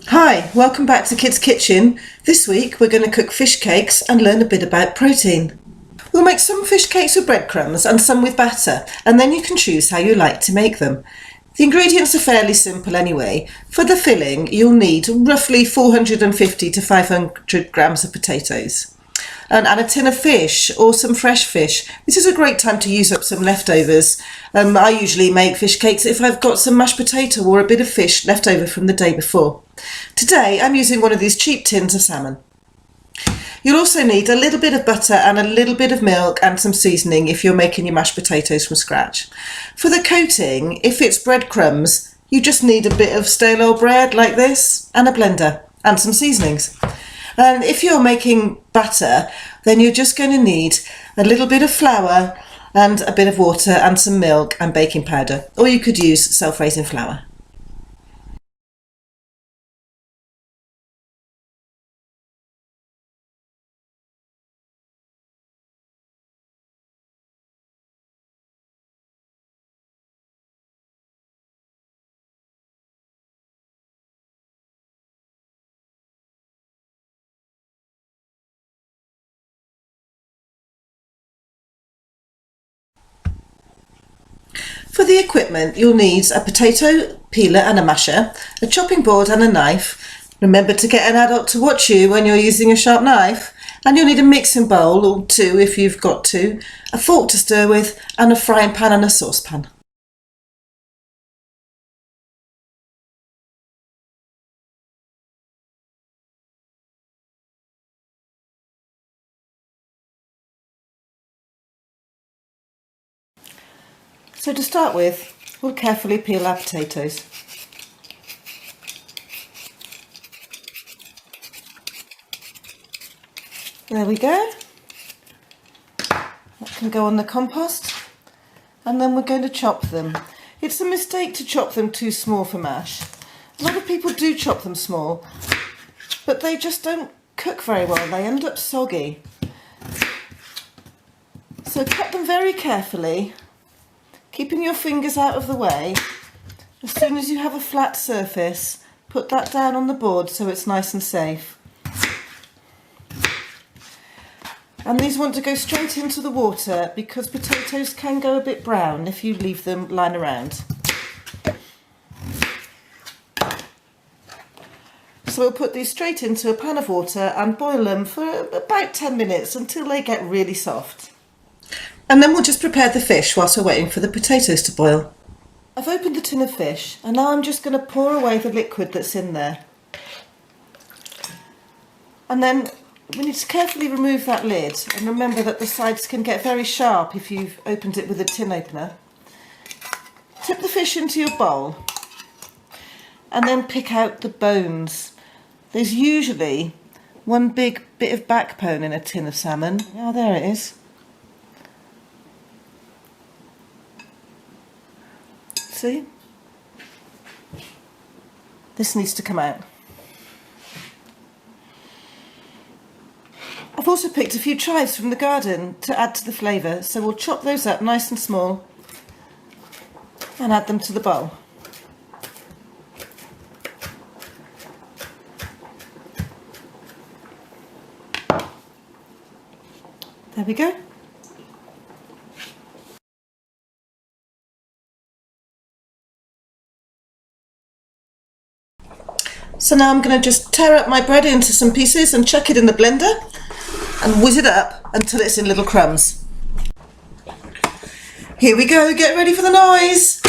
Hi, welcome back to Kids Kitchen. This week we're going to cook fish cakes and learn a bit about protein. We'll make some fish cakes with breadcrumbs and some with batter, and then you can choose how you like to make them. The ingredients are fairly simple anyway. For the filling you'll need roughly 450 to 500 grams of potatoes and a tin of fish or some fresh fish. This is a great time to use up some leftovers. I usually make fish cakes if I've got some mashed potato or a bit of fish left over from the day before. Today I'm using one of these cheap tins of salmon. You'll also need a little bit of butter and a little bit of milk and some seasoning if you're making your mashed potatoes from scratch. For the coating, if it's breadcrumbs, you just need a bit of stale old bread like this and a blender and some seasonings. And if you're making batter, then you're just going to need a little bit of flour and a bit of water and some milk and baking powder, or you could use self-raising flour. For the equipment, you'll need a potato peeler and a masher, a chopping board and a knife. Remember to get an adult to watch you when you're using a sharp knife. And you'll need a mixing bowl, or two if you've got to, a fork to stir with, and a frying pan and a saucepan. So to start with, we'll carefully peel our potatoes. There we go. That can go on the compost. And then we're going to chop them. It's a mistake to chop them too small for mash. A lot of people do chop them small, but they just don't cook very well. They end up soggy. So cut them very carefully, keeping your fingers out of the way. As soon as you have a flat surface, put that down on the board so it's nice and safe. And these want to go straight into the water because potatoes can go a bit brown if you leave them lying around. So we'll put these straight into a pan of water and boil them for about 10 minutes until they get really soft. And then we'll just prepare the fish whilst we're waiting for the potatoes to boil. I've opened the tin of fish and now I'm just going to pour away the liquid that's in there. And then we need to carefully remove that lid, and remember that the sides can get very sharp if you've opened it with a tin opener. Tip the fish into your bowl and then pick out the bones. There's usually one big bit of backbone in a tin of salmon. Oh, there it is. See? This needs to come out. I've also picked a few chives from the garden to add to the flavour, so we'll chop those up nice and small and add them to the bowl. There we go. So now I'm going to just tear up my bread into some pieces and chuck it in the blender and whiz it up until it's in little crumbs. Here we go, get ready for the noise!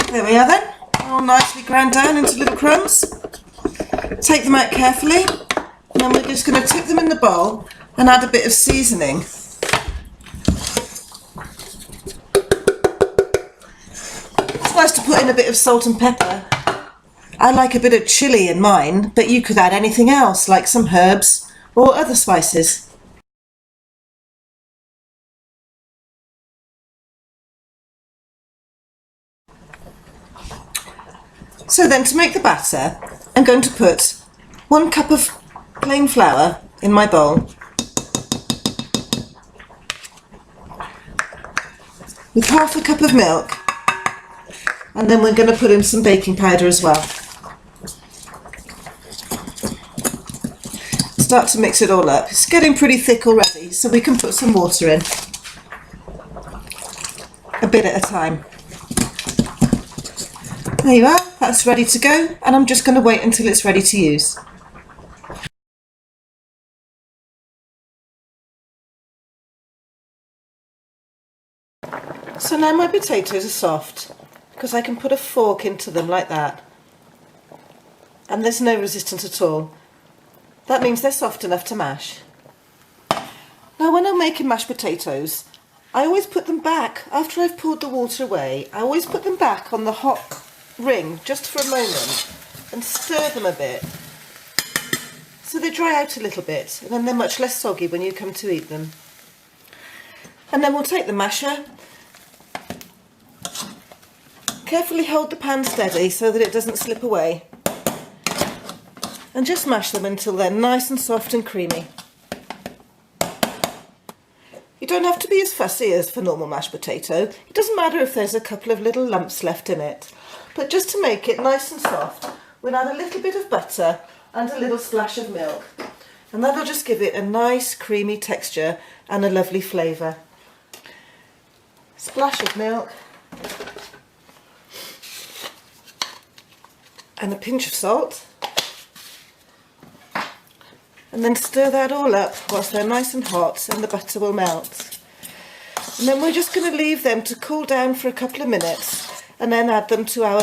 There we are then, all nicely ground down into little crumbs. Take them out carefully, and then we're just going to tip them in the bowl and add a bit of seasoning. It's nice to put in a bit of salt and pepper. I like a bit of chilli in mine, but you could add anything else, like some herbs or other spices. So then to make the batter, I'm going to put 1 cup of plain flour in my bowl. with half a cup of milk, and then we're going to put in some baking powder as well. Start to mix it all up. It's getting pretty thick already, so we can put some water in, a bit at a time. There you are, that's ready to go, and I'm just going to wait until it's ready to use. So now my potatoes are soft, because I can put a fork into them like that, and there's no resistance at all. That means they're soft enough to mash. Now when I'm making mashed potatoes, I always put them back, after I've poured the water away, I always put them back on the hot ring just for a moment and stir them a bit so they dry out a little bit, and then they're much less soggy when you come to eat them. And then we'll take the masher, carefully hold the pan steady so that it doesn't slip away, and just mash them until they're nice and soft and creamy. You don't have to be as fussy as for normal mashed potato. It doesn't matter if there's a couple of little lumps left in it. But just to make it nice and soft, we'll add a little bit of butter and a little splash of milk. And that'll just give it a nice creamy texture and a lovely flavour. Splash of milk. And a pinch of salt. And then stir that all up whilst they're nice and hot and the butter will melt. And then we're just going to leave them to cool down for a couple of minutes and then add them to our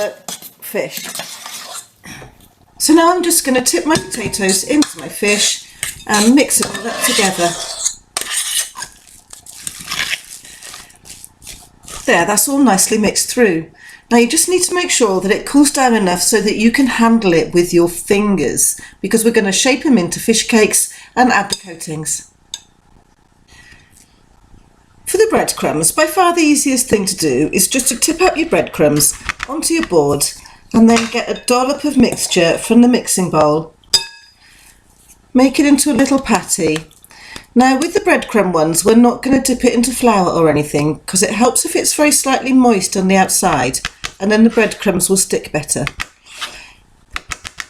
fish. So now I'm just going to tip my potatoes into my fish and mix it all up together. There, that's all nicely mixed through. Now you just need to make sure that it cools down enough so that you can handle it with your fingers, because we're going to shape them into fish cakes and add the coatings. For the breadcrumbs, by far the easiest thing to do is just to tip out your breadcrumbs onto your board and then get a dollop of mixture from the mixing bowl. Make it into a little patty. Now with the breadcrumb ones, we're not going to dip it into flour or anything, because it helps if it's very slightly moist on the outside, and then the breadcrumbs will stick better.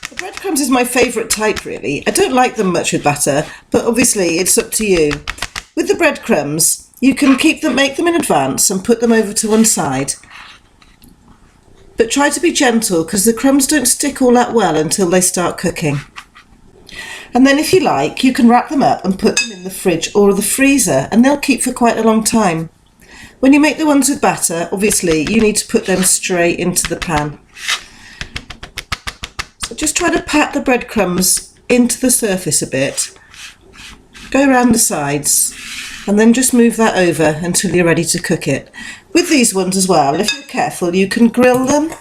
The breadcrumbs is my favourite type really. I don't like them much with batter, but obviously it's up to you. With the breadcrumbs, you can make them in advance and put them over to one side. But try to be gentle, because the crumbs don't stick all that well until they start cooking. And then if you like, you can wrap them up and put them in the fridge or the freezer, and they'll keep for quite a long time. When you make the ones with batter, obviously you need to put them straight into the pan. So just try to pat the breadcrumbs into the surface a bit. Go around the sides and then just move that over until you're ready to cook it. With these ones as well, if you're careful, you can grill them,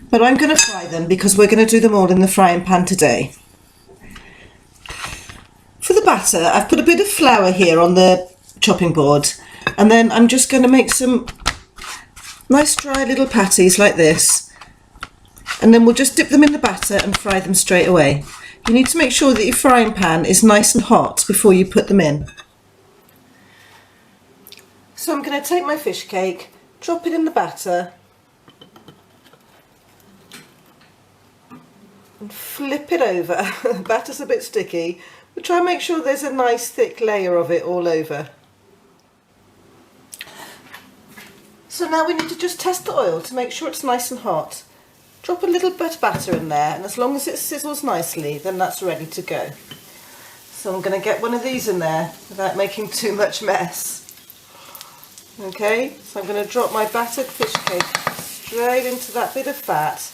but I'm going to fry them because we're going to do them all in the frying pan today. For the batter, I've put a bit of flour here on the chopping board, and then I'm just going to make some nice dry little patties like this, and then we'll just dip them in the batter and fry them straight away. You need to make sure that your frying pan is nice and hot before you put them in. So I'm going to take my fish cake, drop it in the batter and flip it over. The batter's a bit sticky, but try and make sure there's a nice thick layer of it all over. So now we need to just test the oil to make sure it's nice and hot. Drop a little bit of batter in there, and as long as it sizzles nicely, then that's ready to go. So I'm going to get one of these in there without making too much mess. Okay, so I'm going to drop my battered fish cake straight into that bit of fat,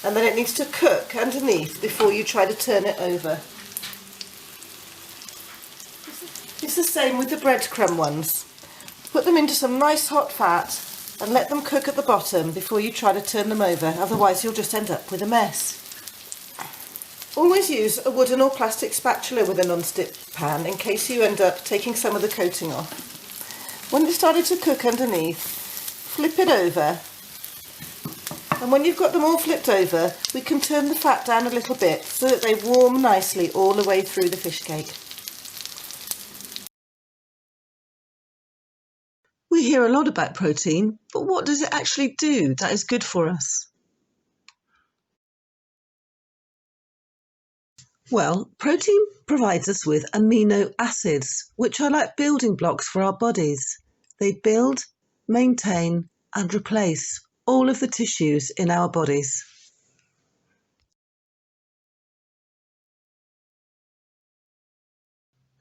and then it needs to cook underneath before you try to turn it over. It's the same with the breadcrumb ones. Put them into some nice hot fat and let them cook at the bottom before you try to turn them over, otherwise you'll just end up with a mess. Always use a wooden or plastic spatula with a non-stick pan in case you end up taking some of the coating off. When it's started to cook underneath, flip it over, and when you've got them all flipped over, we can turn the fat down a little bit so that they warm nicely all the way through the fish cake. We hear a lot about protein, but what does it actually do that is good for us? Well, protein provides us with amino acids, which are like building blocks for our bodies. They build, maintain, and replace all of the tissues in our bodies.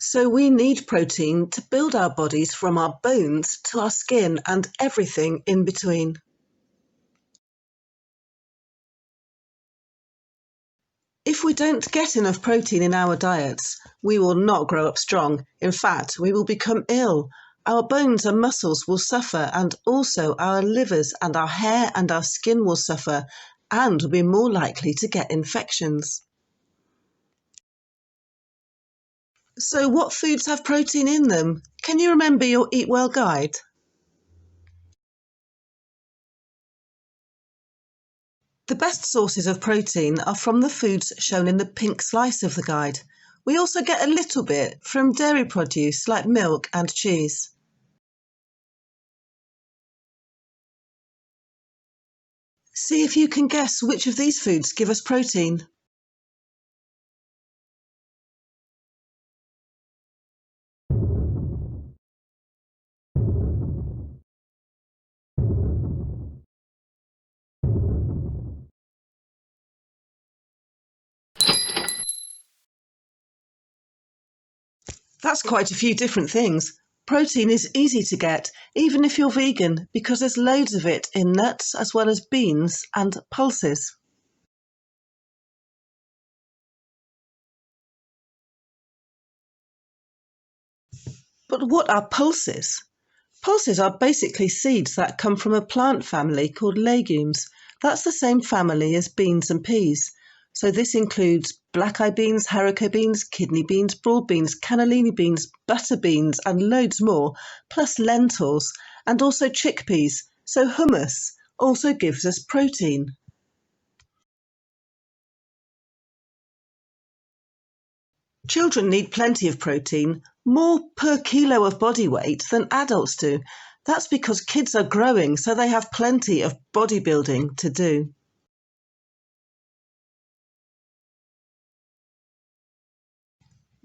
So we need protein to build our bodies from our bones to our skin and everything in between. If we don't get enough protein in our diets, we will not grow up strong. In fact, we will become ill. Our bones and muscles will suffer, and also our livers and our hair and our skin will suffer, and will be more likely to get infections. So what foods have protein in them? Can you remember your Eat Well guide? The best sources of protein are from the foods shown in the pink slice of the guide. We also get a little bit from dairy produce like milk and cheese. See if you can guess which of these foods give us protein. That's quite a few different things. Protein is easy to get, even if you're vegan, because there's loads of it in nuts as well as beans and pulses. But what are pulses? Pulses are basically seeds that come from a plant family called legumes. That's the same family as beans and peas. So this includes black-eye beans, haricot beans, kidney beans, broad beans, cannellini beans, butter beans and loads more, plus lentils and also chickpeas. So hummus also gives us protein. Children need plenty of protein, more per kilo of body weight than adults do. That's because kids are growing, so they have plenty of bodybuilding to do.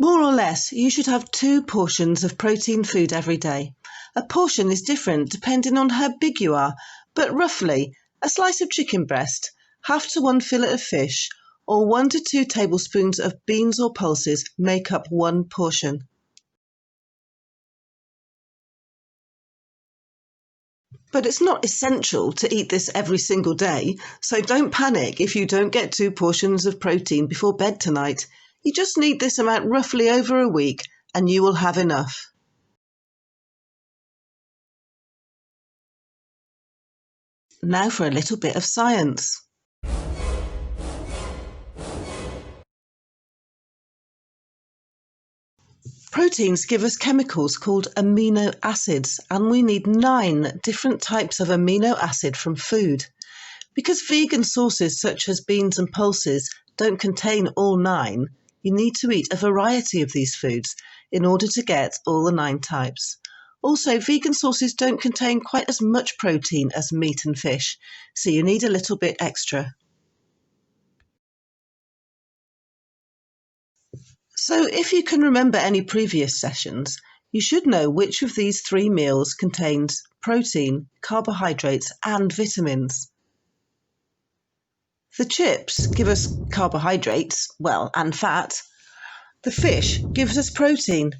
More or less, you should have 2 portions of protein food every day. A portion is different depending on how big you are, but roughly, a slice of chicken breast, half to 1 fillet of fish, or 1 to 2 tablespoons of beans or pulses make up 1 portion. But it's not essential to eat this every single day, so don't panic if you don't get 2 portions of protein before bed tonight. You just need this amount roughly over a week and you will have enough. Now for a little bit of science. Proteins give us chemicals called amino acids, and we need 9 different types of amino acid from food. Because vegan sources such as beans and pulses don't contain all 9, you need to eat a variety of these foods in order to get all the 9 types. Also, vegan sources don't contain quite as much protein as meat and fish, so you need a little bit extra. So if you can remember any previous sessions, you should know which of these 3 meals contains protein, carbohydrates and vitamins. The chips give us carbohydrates, well, and fat. The fish gives us protein.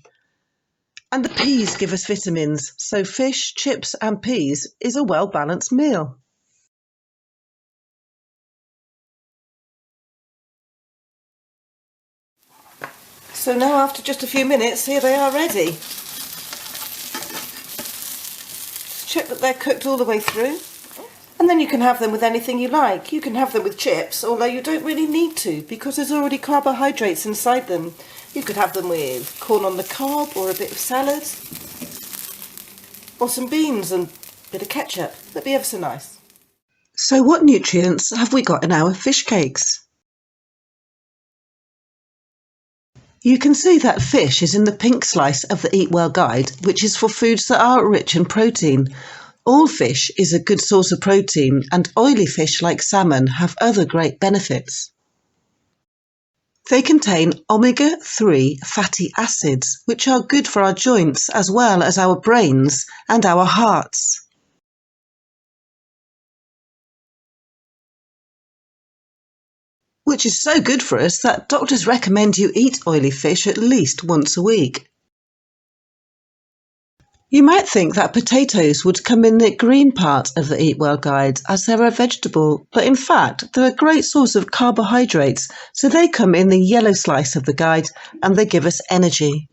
And the peas give us vitamins, so fish, chips and peas is a well-balanced meal. So now after just a few minutes, here they are ready. Check that they're cooked all the way through. And then you can have them with anything you like. You can have them with chips, although you don't really need to because there's already carbohydrates inside them. You could have them with corn on the cob or a bit of salad. Or some beans and a bit of ketchup. That'd be ever so nice. So what nutrients have we got in our fish cakes? You can see that fish is in the pink slice of the Eat Well guide, which is for foods that are rich in protein. All fish is a good source of protein, and oily fish like salmon have other great benefits. They contain omega-3 fatty acids, which are good for our joints as well as our brains and our hearts. Which is so good for us that doctors recommend you eat oily fish at least once a week. You might think that potatoes would come in the green part of the Eat Well guide as they're a vegetable, but in fact they're a great source of carbohydrates, so they come in the yellow slice of the guide and they give us energy.